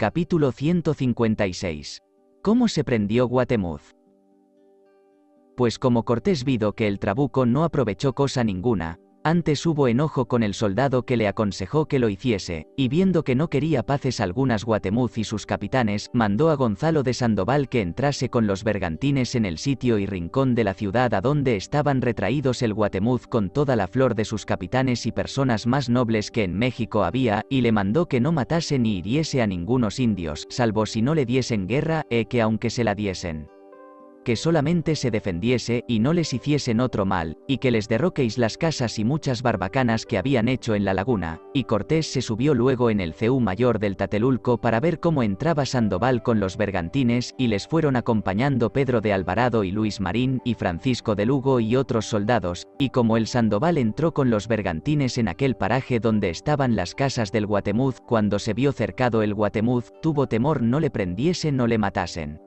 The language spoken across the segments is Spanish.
Capítulo 156. ¿Cómo se prendió Guatemuz? Pues como Cortés vido que el trabuco no aprovechó cosa ninguna, antes hubo enojo con el soldado que le aconsejó que lo hiciese, y viendo que no quería paces algunas Guatemuz y sus capitanes, mandó a Gonzalo de Sandoval que entrase con los bergantines en el sitio y rincón de la ciudad adonde estaban retraídos el Guatemuz con toda la flor de sus capitanes y personas más nobles que en México había, y le mandó que no matase ni hiriese a ningunos indios, salvo si no le diesen guerra, que aunque se la diesen, que solamente se defendiese, y no les hiciesen otro mal, y que les derroquéis las casas y muchas barbacanas que habían hecho en la laguna. Y Cortés se subió luego en el ceú mayor del Tatelulco para ver cómo entraba Sandoval con los bergantines, y les fueron acompañando Pedro de Alvarado y Luis Marín, y Francisco de Lugo y otros soldados, y como el Sandoval entró con los bergantines en aquel paraje donde estaban las casas del Guatemuz, cuando se vio cercado el Guatemuz, tuvo temor no le prendiesen o le matasen.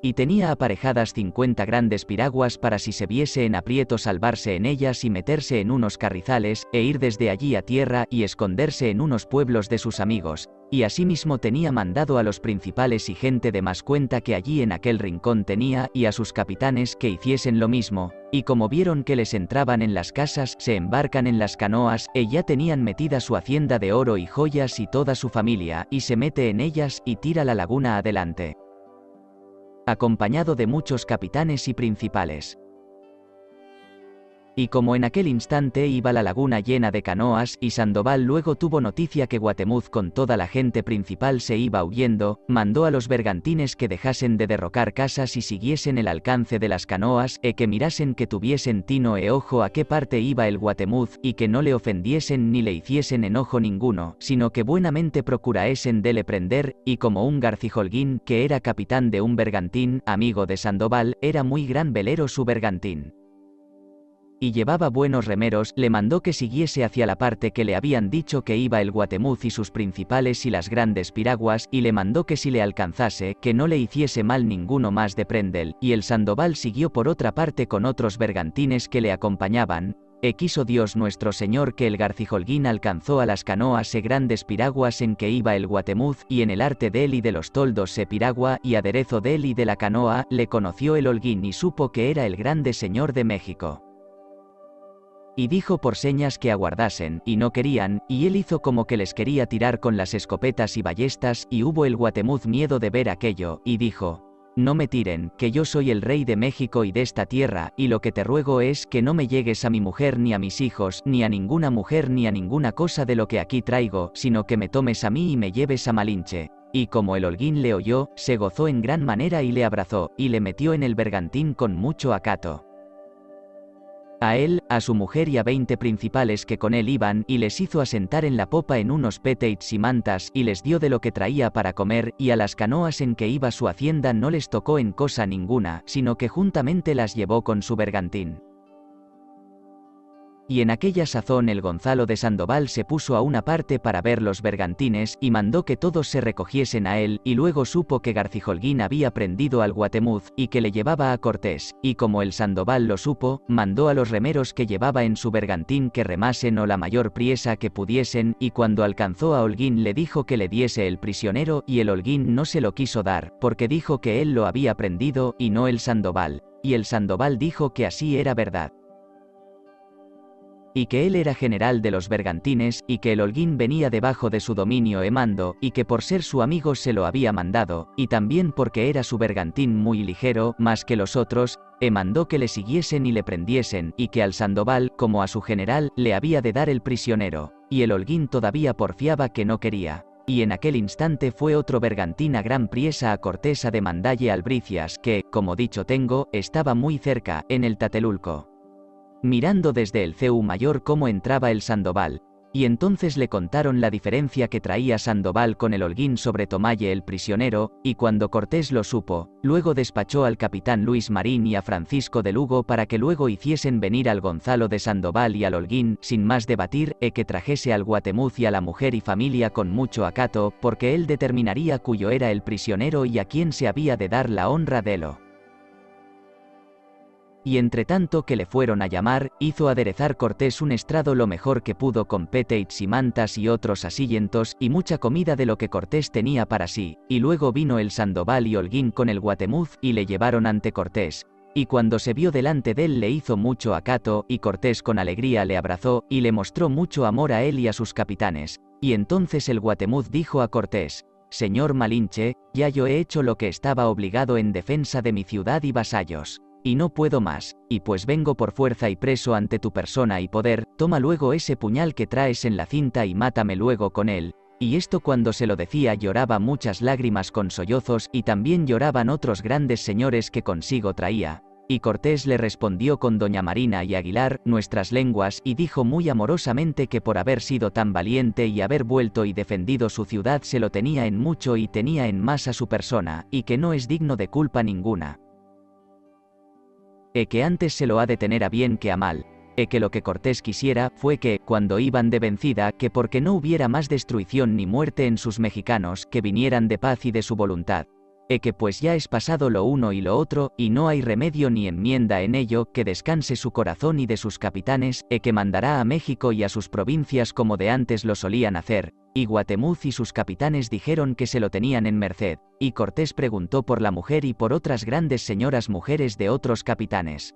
Y tenía aparejadas 50 grandes piraguas para si se viese en aprieto salvarse en ellas y meterse en unos carrizales, e ir desde allí a tierra y esconderse en unos pueblos de sus amigos, y asimismo tenía mandado a los principales y gente de más cuenta que allí en aquel rincón tenía, y a sus capitanes que hiciesen lo mismo, y como vieron que les entraban en las casas, se embarcan en las canoas, ya tenían metida su hacienda de oro y joyas y toda su familia, y se mete en ellas, y tira la laguna adelante, acompañado de muchos capitanes y principales. Y como en aquel instante iba la laguna llena de canoas, y Sandoval luego tuvo noticia que Guatemuz con toda la gente principal se iba huyendo, mandó a los bergantines que dejasen de derrocar casas y siguiesen el alcance de las canoas, que mirasen que tuviesen tino e ojo a qué parte iba el Guatemuz, y que no le ofendiesen ni le hiciesen enojo ninguno, sino que buenamente procuraesen de le prender, y como un Garcijolguín, que era capitán de un bergantín, amigo de Sandoval, era muy gran velero su bergantín, y llevaba buenos remeros, le mandó que siguiese hacia la parte que le habían dicho que iba el Guatemuz y sus principales y las grandes piraguas, y le mandó que si le alcanzase, que no le hiciese mal ninguno más de prendel, y el Sandoval siguió por otra parte con otros bergantines que le acompañaban. Quiso Dios nuestro Señor que el Garcijolguín alcanzó a las canoas e grandes piraguas en que iba el Guatemuz, y en el arte de él y de los toldos se piragua y aderezo de él y de la canoa, le conoció el Holguín y supo que era el grande señor de México. Y dijo por señas que aguardasen, y no querían, y él hizo como que les quería tirar con las escopetas y ballestas, y hubo el Guatemuz miedo de ver aquello, y dijo: no me tiren, que yo soy el rey de México y de esta tierra, y lo que te ruego es que no me llegues a mi mujer ni a mis hijos, ni a ninguna mujer ni a ninguna cosa de lo que aquí traigo, sino que me tomes a mí y me lleves a Malinche. Y como el Holguín le oyó, se gozó en gran manera y le abrazó, y le metió en el bergantín con mucho acato. A él, a su mujer y a 20 principales que con él iban, y les hizo asentar en la popa en unos peteits y mantas, y les dio de lo que traía para comer, y a las canoas en que iba su hacienda no les tocó en cosa ninguna, sino que juntamente las llevó con su bergantín. Y en aquella sazón el Gonzalo de Sandoval se puso a una parte para ver los bergantines, y mandó que todos se recogiesen a él, y luego supo que Garcijolguín había prendido al Guatemuz, y que le llevaba a Cortés, y como el Sandoval lo supo, mandó a los remeros que llevaba en su bergantín que remasen o la mayor priesa que pudiesen, y cuando alcanzó a Holguín le dijo que le diese el prisionero, y el Holguín no se lo quiso dar, porque dijo que él lo había prendido, y no el Sandoval, y el Sandoval dijo que así era verdad, y que él era general de los bergantines, y que el Holguín venía debajo de su dominio e mando, y que por ser su amigo se lo había mandado, y también porque era su bergantín muy ligero, más que los otros, mandó que le siguiesen y le prendiesen, y que al Sandoval, como a su general, le había de dar el prisionero, y el Holguín todavía porfiaba que no quería. Y en aquel instante fue otro bergantín a gran priesa a Cortés a demandalle albricias, que, como dicho tengo, estaba muy cerca, en el Tatelulco, mirando desde el ceú mayor cómo entraba el Sandoval, y entonces le contaron la diferencia que traía Sandoval con el Holguín sobre tomalle el prisionero, y cuando Cortés lo supo, luego despachó al capitán Luis Marín y a Francisco de Lugo para que luego hiciesen venir al Gonzalo de Sandoval y al Holguín, sin más debatir, que trajese al Guatemuz y a la mujer y familia con mucho acato, porque él determinaría cuyo era el prisionero y a quién se había de dar la honra de lo. Y entre tanto que le fueron a llamar, hizo aderezar Cortés un estrado lo mejor que pudo con pétates y mantas y otros asillentos, y mucha comida de lo que Cortés tenía para sí, y luego vino el Sandoval y Holguín con el Guatemuz, y le llevaron ante Cortés. Y cuando se vio delante de él le hizo mucho acato, y Cortés con alegría le abrazó, y le mostró mucho amor a él y a sus capitanes. Y entonces el Guatemuz dijo a Cortés: Señor Malinche, ya yo he hecho lo que estaba obligado en defensa de mi ciudad y vasallos. Y no puedo más, y pues vengo por fuerza y preso ante tu persona y poder, toma luego ese puñal que traes en la cinta y mátame luego con él. Y esto cuando se lo decía lloraba muchas lágrimas con sollozos, y también lloraban otros grandes señores que consigo traía. Y Cortés le respondió con doña Marina y Aguilar, nuestras lenguas, y dijo muy amorosamente que por haber sido tan valiente y haber vuelto y defendido su ciudad se lo tenía en mucho y tenía en más a su persona, y que no es digno de culpa ninguna. Que antes se lo ha de tener a bien que a mal. Que lo que Cortés quisiera, fue que, cuando iban de vencida, que porque no hubiera más destrucción ni muerte en sus mexicanos, que vinieran de paz y de su voluntad. Que pues ya es pasado lo uno y lo otro, y no hay remedio ni enmienda en ello, que descanse su corazón y de sus capitanes, que mandará a México y a sus provincias como de antes lo solían hacer. Y Guatemuz y sus capitanes dijeron que se lo tenían en merced, y Cortés preguntó por la mujer y por otras grandes señoras mujeres de otros capitanes,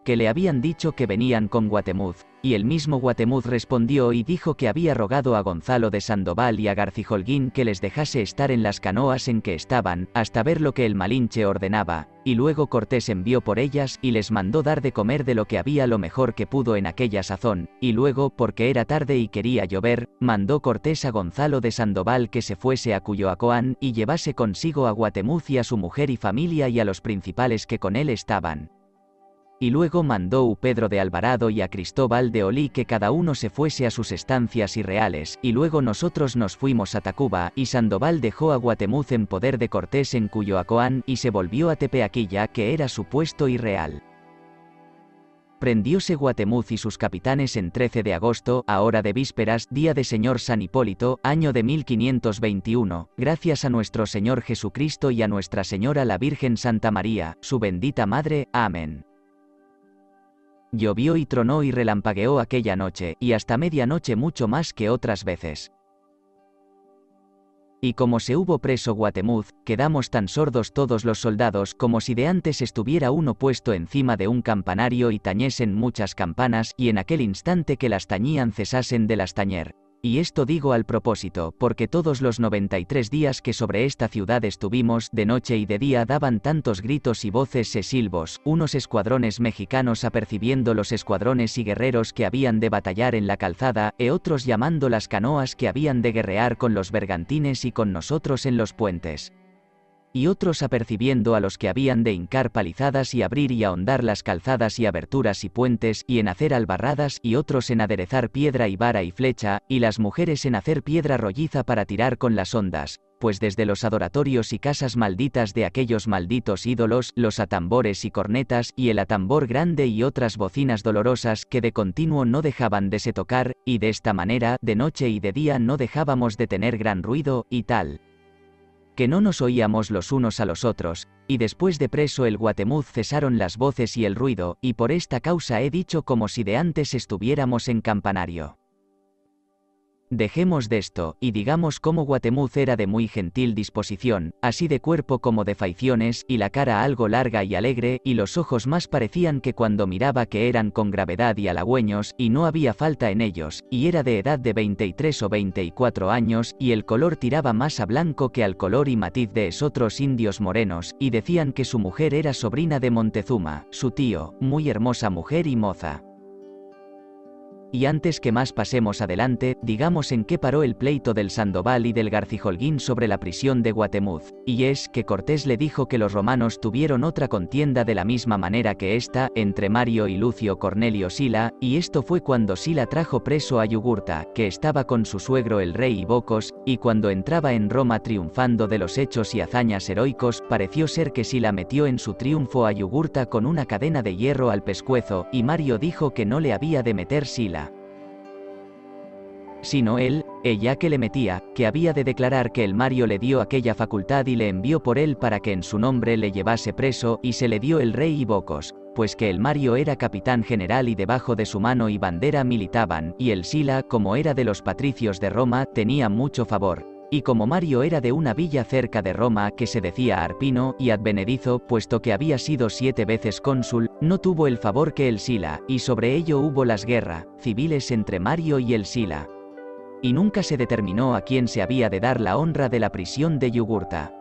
que le habían dicho que venían con Guatemuz, y el mismo Guatemuz respondió y dijo que había rogado a Gonzalo de Sandoval y a Garcijolguín que les dejase estar en las canoas en que estaban, hasta ver lo que el Malinche ordenaba, y luego Cortés envió por ellas y les mandó dar de comer de lo que había lo mejor que pudo en aquella sazón, y luego, porque era tarde y quería llover, mandó Cortés a Gonzalo de Sandoval que se fuese a Cuyoacoán y llevase consigo a Guatemuz y a su mujer y familia y a los principales que con él estaban. Y luego mandó a Pedro de Alvarado y a Cristóbal de Olí que cada uno se fuese a sus estancias y reales, y luego nosotros nos fuimos a Tacuba, y Sandoval dejó a Guatemuz en poder de Cortés en Cuyoacoán, y se volvió a Tepeaquilla que era su puesto y real. Prendióse Guatemuz y sus capitanes en 13 de agosto, a hora de vísperas, día de Señor San Hipólito, año de 1521, gracias a nuestro Señor Jesucristo y a Nuestra Señora la Virgen Santa María, su bendita Madre. Amén. Llovió y tronó y relampagueó aquella noche, y hasta medianoche mucho más que otras veces. Y como se hubo preso Guatemuz, quedamos tan sordos todos los soldados como si de antes estuviera uno puesto encima de un campanario y tañesen muchas campanas, y en aquel instante que las tañían cesasen de las tañer. Y esto digo al propósito, porque todos los 93 días que sobre esta ciudad estuvimos, de noche y de día daban tantos gritos y voces y silbos, unos escuadrones mexicanos apercibiendo los escuadrones y guerreros que habían de batallar en la calzada, otros llamando las canoas que habían de guerrear con los bergantines y con nosotros en los puentes. Y otros apercibiendo a los que habían de hincar palizadas y abrir y ahondar las calzadas y aberturas y puentes, y en hacer albarradas, y otros en aderezar piedra y vara y flecha, y las mujeres en hacer piedra rolliza para tirar con las hondas, pues desde los adoratorios y casas malditas de aquellos malditos ídolos, los atambores y cornetas, y el atambor grande y otras bocinas dolorosas que de continuo no dejaban de se tocar, y de esta manera, de noche y de día no dejábamos de tener gran ruido, y tal, que no nos oíamos los unos a los otros, y después de preso el Guatemuz cesaron las voces y el ruido, y por esta causa he dicho como si de antes estuviéramos en campanario. Dejemos de esto, y digamos cómo Guatemuz era de muy gentil disposición, así de cuerpo como de faiciones, y la cara algo larga y alegre, y los ojos más parecían que cuando miraba que eran con gravedad y halagüeños, y no había falta en ellos, y era de edad de 23 o 24 años, y el color tiraba más a blanco que al color y matiz de esotros indios morenos, y decían que su mujer era sobrina de Montezuma, su tío, muy hermosa mujer y moza. Y antes que más pasemos adelante, digamos en qué paró el pleito del Sandoval y del Garcijolguín sobre la prisión de Guatemuz, y es que Cortés le dijo que los romanos tuvieron otra contienda de la misma manera que esta, entre Mario y Lucio Cornelio Sila, y esto fue cuando Sila trajo preso a Yugurta, que estaba con su suegro el rey Ibocos, y cuando entraba en Roma triunfando de los hechos y hazañas heroicos, pareció ser que Sila metió en su triunfo a Yugurta con una cadena de hierro al pescuezo, y Mario dijo que no le había de meter Sila, sino él, Ella que le metía, que había de declarar que el Mario le dio aquella facultad y le envió por él para que en su nombre le llevase preso y se le dio el rey y Bocos, pues que el Mario era capitán general y debajo de su mano y bandera militaban, y el Sila, como era de los patricios de Roma, tenía mucho favor. Y como Mario era de una villa cerca de Roma que se decía Arpino y advenedizo, puesto que había sido 7 veces cónsul, no tuvo el favor que el Sila, y sobre ello hubo las guerras civiles entre Mario y el Sila. Y nunca se determinó a quién se había de dar la honra de la prisión de Yugurta.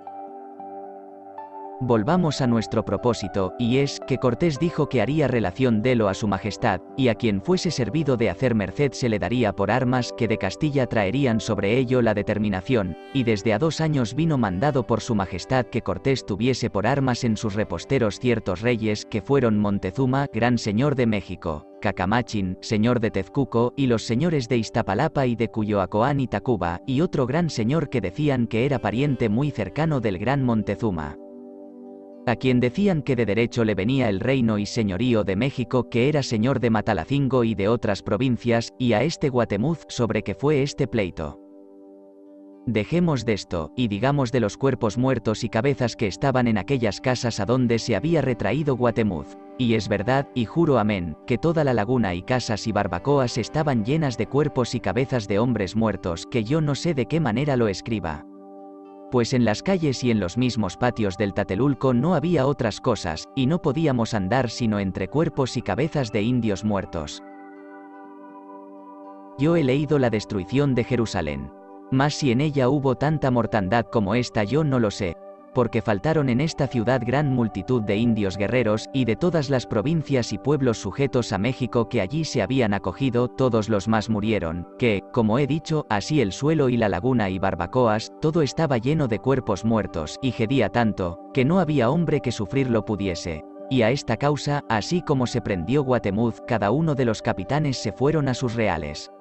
Volvamos a nuestro propósito, y es, que Cortés dijo que haría relación de lo a su majestad, y a quien fuese servido de hacer merced se le daría por armas que de Castilla traerían sobre ello la determinación, y desde a 2 años vino mandado por su majestad que Cortés tuviese por armas en sus reposteros ciertos reyes que fueron Montezuma, gran señor de México, Cacamachín, señor de Tezcuco, y los señores de Iztapalapa y de Cuyoacoán y Tacuba, y otro gran señor que decían que era pariente muy cercano del gran Montezuma, a quien decían que de derecho le venía el reino y señorío de México, que era señor de Matalacingo y de otras provincias, y a este Guatemuz sobre que fue este pleito. Dejemos de esto, y digamos de los cuerpos muertos y cabezas que estaban en aquellas casas a donde se había retraído Guatemuz. Y es verdad, y juro amén, que toda la laguna y casas y barbacoas estaban llenas de cuerpos y cabezas de hombres muertos, que yo no sé de qué manera lo escriba. Pues en las calles y en los mismos patios del Tatelulco no había otras cosas, y no podíamos andar sino entre cuerpos y cabezas de indios muertos. Yo he leído la destrucción de Jerusalén. Mas si en ella hubo tanta mortandad como esta yo no lo sé, porque faltaron en esta ciudad gran multitud de indios guerreros, y de todas las provincias y pueblos sujetos a México que allí se habían acogido, todos los más murieron, que, como he dicho, así el suelo y la laguna y barbacoas, todo estaba lleno de cuerpos muertos, y gedía tanto, que no había hombre que sufrirlo pudiese. Y a esta causa, así como se prendió Guatemuz, cada uno de los capitanes se fueron a sus reales.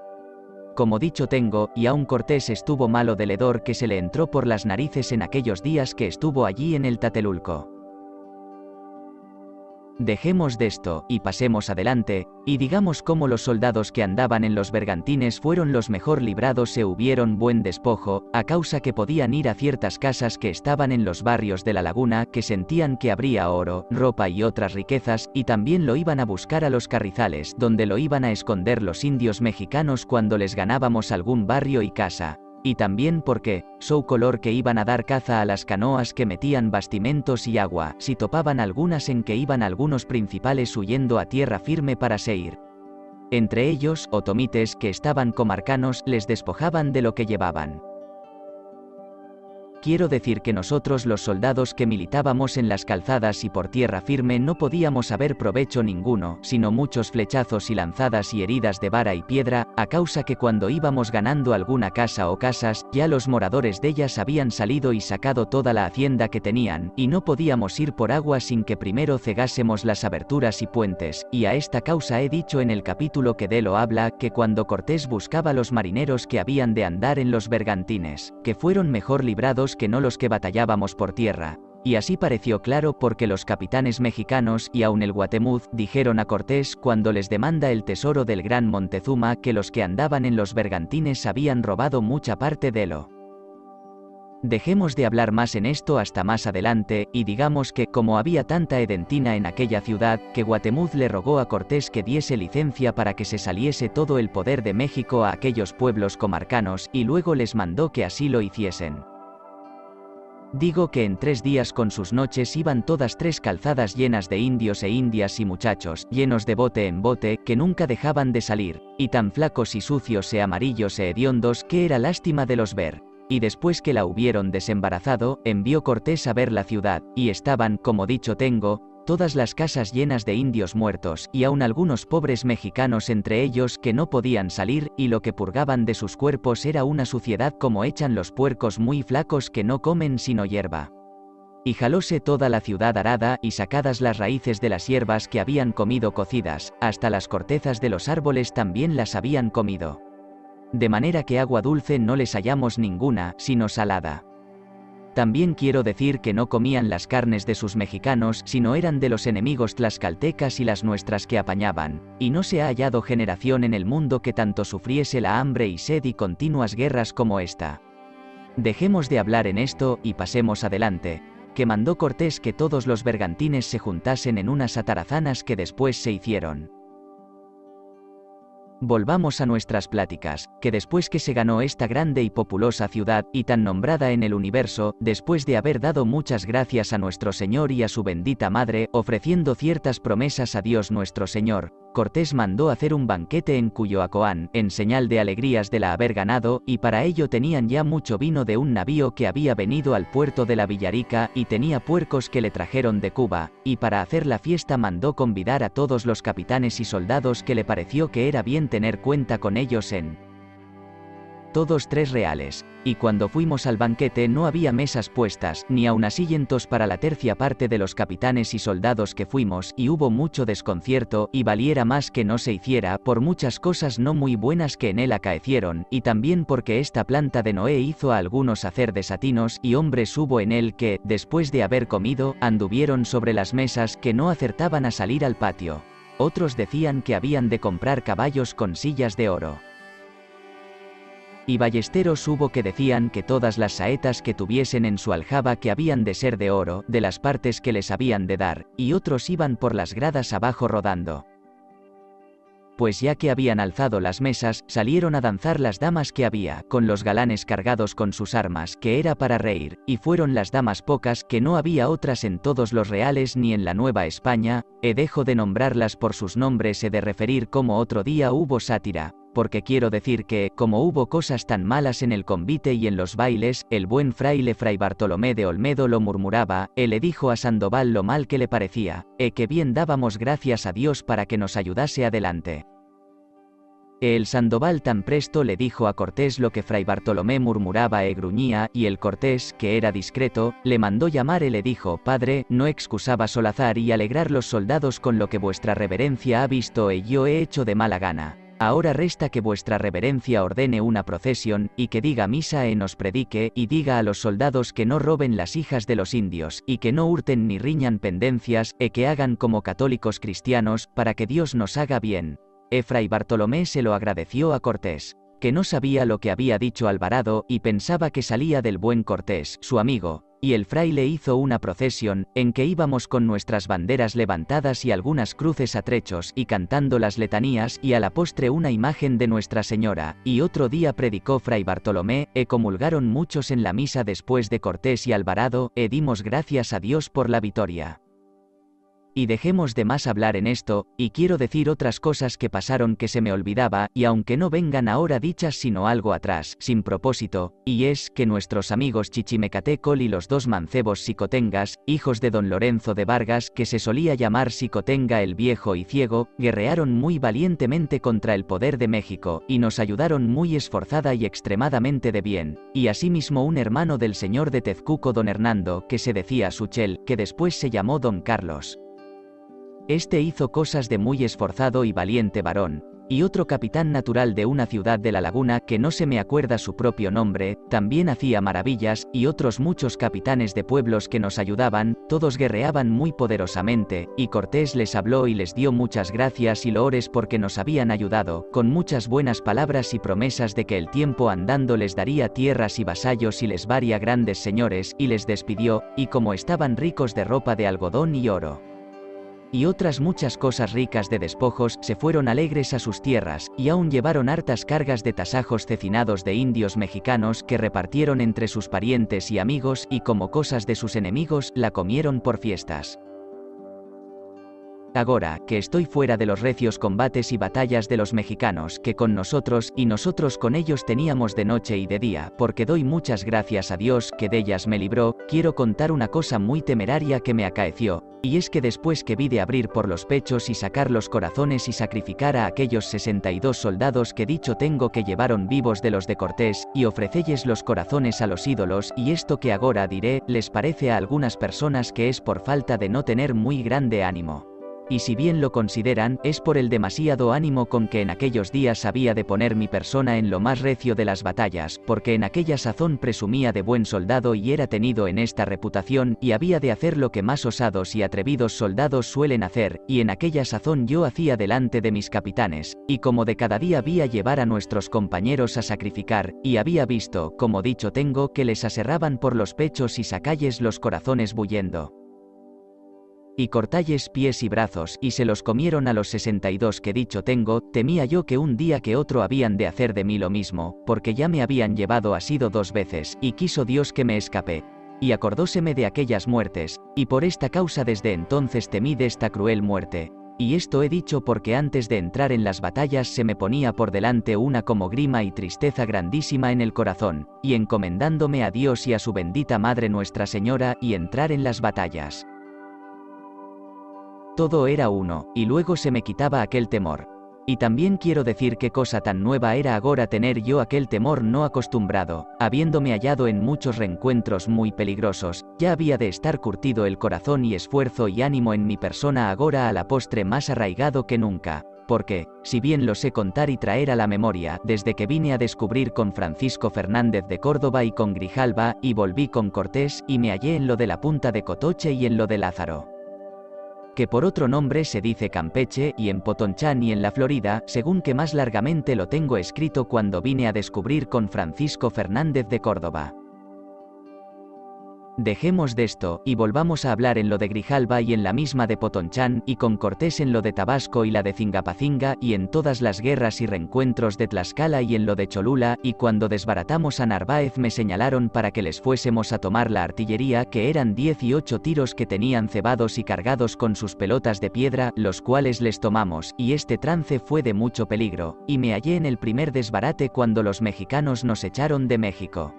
Como dicho tengo, y aun Cortés estuvo malo del hedor que se le entró por las narices en aquellos días que estuvo allí en el Tatelulco. Dejemos de esto, y pasemos adelante, y digamos cómo los soldados que andaban en los bergantines fueron los mejor librados se hubieron buen despojo, a causa que podían ir a ciertas casas que estaban en los barrios de la laguna que sentían que habría oro, ropa y otras riquezas, y también lo iban a buscar a los carrizales, donde lo iban a esconder los indios mexicanos cuando les ganábamos algún barrio y casa. Y también porque, su color que iban a dar caza a las canoas que metían bastimentos y agua, si topaban algunas en que iban algunos principales huyendo a tierra firme para se ir. Entre ellos, otomites que estaban comarcanos les despojaban de lo que llevaban. Quiero decir que nosotros los soldados que militábamos en las calzadas y por tierra firme no podíamos haber provecho ninguno, sino muchos flechazos y lanzadas y heridas de vara y piedra, a causa que cuando íbamos ganando alguna casa o casas, ya los moradores de ellas habían salido y sacado toda la hacienda que tenían, y no podíamos ir por agua sin que primero cegásemos las aberturas y puentes, y a esta causa he dicho en el capítulo que de lo habla, que cuando Cortés buscaba los marineros que habían de andar en los bergantines, que fueron mejor librados que no los que batallábamos por tierra. Y así pareció claro porque los capitanes mexicanos y aun el Guatemuz dijeron a Cortés cuando les demanda el tesoro del gran Montezuma que los que andaban en los bergantines habían robado mucha parte de lo. Dejemos de hablar más en esto hasta más adelante, y digamos que, como había tanta edentina en aquella ciudad, que Guatemuz le rogó a Cortés que diese licencia para que se saliese todo el poder de México a aquellos pueblos comarcanos, y luego les mandó que así lo hiciesen. Digo que en 3 días con sus noches iban todas 3 calzadas llenas de indios e indias y muchachos, llenos de bote en bote, que nunca dejaban de salir, y tan flacos y sucios e amarillos e hediondos que era lástima de los ver. Y después que la hubieron desembarazado, envió Cortés a ver la ciudad, y estaban, como dicho tengo, todas las casas llenas de indios muertos, y aun algunos pobres mexicanos entre ellos que no podían salir, y lo que purgaban de sus cuerpos era una suciedad como echan los puercos muy flacos que no comen sino hierba. Y jalóse toda la ciudad arada, y sacadas las raíces de las hierbas que habían comido cocidas, hasta las cortezas de los árboles también las habían comido. De manera que agua dulce no les hallamos ninguna, sino salada. También quiero decir que no comían las carnes de sus mexicanos, sino eran de los enemigos tlaxcaltecas y las nuestras que apañaban, y no se ha hallado generación en el mundo que tanto sufriese la hambre y sed y continuas guerras como esta. Dejemos de hablar en esto, y pasemos adelante, que mandó Cortés que todos los bergantines se juntasen en unas atarazanas que después se hicieron. Volvamos a nuestras pláticas, que después que se ganó esta grande y populosa ciudad, y tan nombrada en el universo, después de haber dado muchas gracias a nuestro Señor y a su bendita Madre, ofreciendo ciertas promesas a Dios nuestro Señor, Cortés mandó hacer un banquete en Cuyoacoán, en señal de alegrías de la haber ganado, y para ello tenían ya mucho vino de un navío que había venido al puerto de la Villarica, y tenía puercos que le trajeron de Cuba, y para hacer la fiesta mandó convidar a todos los capitanes y soldados que le pareció que era bien tener cuenta con ellos en todos 3 reales, y cuando fuimos al banquete no había mesas puestas, ni aun asientos para la tercia parte de los capitanes y soldados que fuimos, y hubo mucho desconcierto, y valiera más que no se hiciera, por muchas cosas no muy buenas que en él acaecieron, y también porque esta planta de Noé hizo a algunos hacer desatinos, y hombres hubo en él que, después de haber comido, anduvieron sobre las mesas que no acertaban a salir al patio. Otros decían que habían de comprar caballos con sillas de oro. Y ballesteros hubo que decían que todas las saetas que tuviesen en su aljaba que habían de ser de oro, de las partes que les habían de dar, y otros iban por las gradas abajo rodando. Pues ya que habían alzado las mesas, salieron a danzar las damas que había, con los galanes cargados con sus armas, que era para reír, y fueron las damas pocas, que no había otras en todos los reales ni en la Nueva España, dejo de nombrarlas por sus nombres de referir como otro día hubo sátira, porque quiero decir que, como hubo cosas tan malas en el convite y en los bailes, el buen fraile Fray Bartolomé de Olmedo lo murmuraba, le dijo a Sandoval lo mal que le parecía, que bien dábamos gracias a Dios para que nos ayudase adelante. El Sandoval tan presto le dijo a Cortés lo que Fray Bartolomé murmuraba gruñía, y el Cortés, que era discreto, le mandó llamar le dijo, padre, no excusaba solazar y alegrar los soldados con lo que vuestra reverencia ha visto yo he hecho de mala gana. Ahora resta que vuestra reverencia ordene una procesión, y que diga misa nos predique, y diga a los soldados que no roben las hijas de los indios, y que no hurten ni riñan pendencias, que hagan como católicos cristianos, para que Dios nos haga bien. Fray Bartolomé se lo agradeció a Cortés, que no sabía lo que había dicho Alvarado, y pensaba que salía del buen Cortés, su amigo, y el fraile hizo una procesión, en que íbamos con nuestras banderas levantadas y algunas cruces a trechos, y cantando las letanías, y a la postre una imagen de Nuestra Señora, y otro día predicó Fray Bartolomé, comulgaron muchos en la misa después de Cortés y Alvarado, dimos gracias a Dios por la victoria. Y dejemos de más hablar en esto, y quiero decir otras cosas que pasaron que se me olvidaba, y aunque no vengan ahora dichas sino algo atrás, sin propósito, y es que nuestros amigos Chichimecatecol y los 2 mancebos Xicotengas, hijos de don Lorenzo de Vargas, que se solía llamar Xicotenga el Viejo y Ciego, guerrearon muy valientemente contra el poder de México, y nos ayudaron muy esforzada y extremadamente de bien, y asimismo un hermano del señor de Tezcuco don Hernando, que se decía Suchel, que después se llamó don Carlos. Este hizo cosas de muy esforzado y valiente varón, y otro capitán natural de una ciudad de la laguna que no se me acuerda su propio nombre, también hacía maravillas, y otros muchos capitanes de pueblos que nos ayudaban, todos guerreaban muy poderosamente, y Cortés les habló y les dio muchas gracias y loores porque nos habían ayudado, con muchas buenas palabras y promesas de que el tiempo andando les daría tierras y vasallos y les varía grandes señores, y les despidió, y como estaban ricos de ropa de algodón y oro, y otras muchas cosas ricas de despojos, se fueron alegres a sus tierras, y aún llevaron hartas cargas de tasajos cecinados de indios mexicanos que repartieron entre sus parientes y amigos, y como cosas de sus enemigos, la comieron por fiestas. Agora, que estoy fuera de los recios combates y batallas de los mexicanos que con nosotros, y nosotros con ellos teníamos de noche y de día, porque doy muchas gracias a Dios que de ellas me libró, quiero contar una cosa muy temeraria que me acaeció, y es que después que vi de abrir por los pechos y sacar los corazones y sacrificar a aquellos 62 soldados que dicho tengo que llevaron vivos de los de Cortés, y ofrecelles los corazones a los ídolos, y esto que agora diré, les parece a algunas personas que es por falta de no tener muy grande ánimo. y si bien lo consideran, es por el demasiado ánimo con que en aquellos días había de poner mi persona en lo más recio de las batallas, porque en aquella sazón presumía de buen soldado y era tenido en esta reputación, y había de hacer lo que más osados y atrevidos soldados suelen hacer, y en aquella sazón yo hacía delante de mis capitanes, y como de cada día había llevar a nuestros compañeros a sacrificar, y había visto, como dicho tengo, que les aserraban por los pechos y sacalles los corazones bullendo. Y cortalles pies y brazos, y se los comieron a los 62 que dicho tengo, temía yo que un día que otro habían de hacer de mí lo mismo, porque ya me habían llevado asido 2 veces, y quiso Dios que me escapé. Y acordóseme de aquellas muertes, y por esta causa desde entonces temí de esta cruel muerte. Y esto he dicho porque antes de entrar en las batallas se me ponía por delante una como grima y tristeza grandísima en el corazón, y encomendándome a Dios y a su bendita Madre Nuestra Señora, y entrar en las batallas. Todo era uno, y luego se me quitaba aquel temor. Y también quiero decir qué cosa tan nueva era agora tener yo aquel temor no acostumbrado, habiéndome hallado en muchos reencuentros muy peligrosos, ya había de estar curtido el corazón y esfuerzo y ánimo en mi persona agora a la postre más arraigado que nunca, porque, si bien lo sé contar y traer a la memoria, desde que vine a descubrir con Francisco Fernández de Córdoba y con Grijalva, y volví con Cortés, y me hallé en lo de la Punta de Cotoche y en lo de Lázaro, que por otro nombre se dice Campeche, y en Potonchán y en la Florida, según que más largamente lo tengo escrito cuando vine a descubrir con Francisco Fernández de Córdoba. Dejemos de esto, y volvamos a hablar en lo de Grijalva y en la misma de Potonchán, y con Cortés en lo de Tabasco y la de Cingapacinga, y en todas las guerras y reencuentros de Tlaxcala y en lo de Cholula, y cuando desbaratamos a Narváez me señalaron para que les fuésemos a tomar la artillería, que eran 18 tiros que tenían cebados y cargados con sus pelotas de piedra, los cuales les tomamos, y este trance fue de mucho peligro, y me hallé en el primer desbarate cuando los mexicanos nos echaron de México.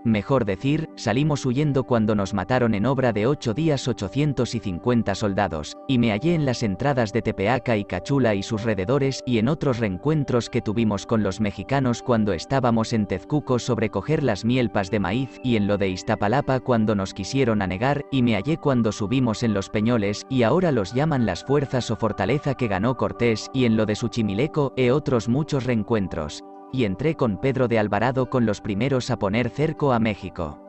Mejor decir, salimos huyendo cuando nos mataron en obra de 8 días 850 soldados, y me hallé en las entradas de Tepeaca y Cachula y sus rededores, y en otros reencuentros que tuvimos con los mexicanos cuando estábamos en Tezcuco sobre coger las mielpas de maíz, y en lo de Iztapalapa cuando nos quisieron anegar, y me hallé cuando subimos en los Peñoles, y ahora los llaman las fuerzas o fortaleza que ganó Cortés, y en lo de Suchimileco, e otros muchos reencuentros. Y entré con Pedro de Alvarado con los primeros a poner cerco a México.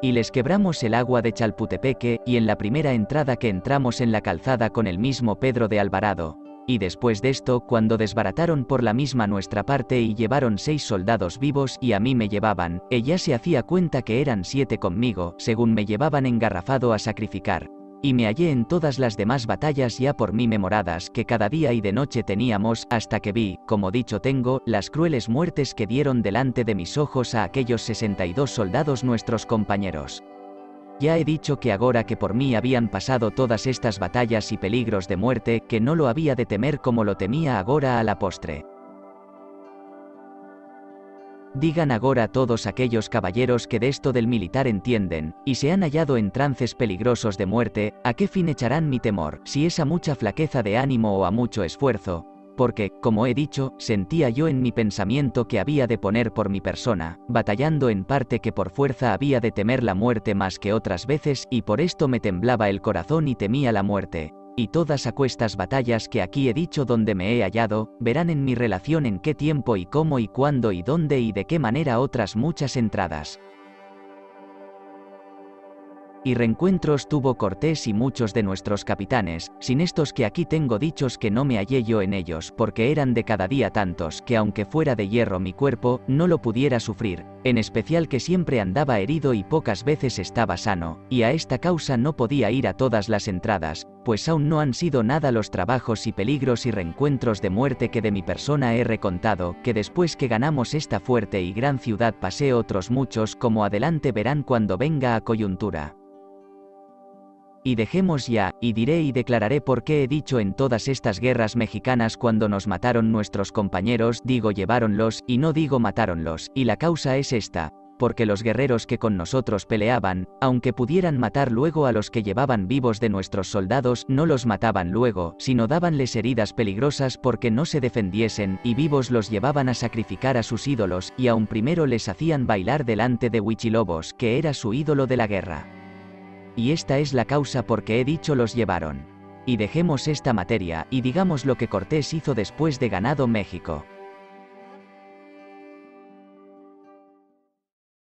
Y les quebramos el agua de Chalputepeque, y en la primera entrada que entramos en la calzada con el mismo Pedro de Alvarado. Y después de esto, cuando desbarataron por la misma nuestra parte y llevaron 6 soldados vivos y a mí me llevaban, ella se hacía cuenta que eran 7 conmigo, según me llevaban engarrafado a sacrificar. Y me hallé en todas las demás batallas ya por mí memoradas que cada día y de noche teníamos, hasta que vi, como dicho tengo, las crueles muertes que dieron delante de mis ojos a aquellos 62 soldados nuestros compañeros. Ya he dicho que agora que por mí habían pasado todas estas batallas y peligros de muerte, que no lo había de temer como lo temía agora a la postre. Digan agora todos aquellos caballeros que de esto del militar entienden, y se han hallado en trances peligrosos de muerte, ¿a qué fin echarán mi temor, si es a mucha flaqueza de ánimo o a mucho esfuerzo? Porque, como he dicho, sentía yo en mi pensamiento que había de poner por mi persona, batallando en parte que por fuerza había de temer la muerte más que otras veces, y por esto me temblaba el corazón y temía la muerte. Y todas aquestas batallas que aquí he dicho donde me he hallado, verán en mi relación en qué tiempo y cómo y cuándo y dónde y de qué manera otras muchas entradas y reencuentros tuvo Cortés y muchos de nuestros capitanes, sin estos que aquí tengo dichos que no me hallé yo en ellos, porque eran de cada día tantos que aunque fuera de hierro mi cuerpo, no lo pudiera sufrir, en especial que siempre andaba herido y pocas veces estaba sano, y a esta causa no podía ir a todas las entradas, pues aún no han sido nada los trabajos y peligros y reencuentros de muerte que de mi persona he recontado, que después que ganamos esta fuerte y gran ciudad pasé otros muchos como adelante verán cuando venga a coyuntura. Y dejemos ya, y diré y declararé por qué he dicho en todas estas guerras mexicanas cuando nos mataron nuestros compañeros, digo lleváronlos, y no digo matáronlos, y la causa es esta, porque los guerreros que con nosotros peleaban, aunque pudieran matar luego a los que llevaban vivos de nuestros soldados, no los mataban luego, sino dábanles heridas peligrosas porque no se defendiesen, y vivos los llevaban a sacrificar a sus ídolos, y aun primero les hacían bailar delante de Huichilobos, que era su ídolo de la guerra. Y esta es la causa por que he dicho los llevaron. Y dejemos esta materia, y digamos lo que Cortés hizo después de ganado México.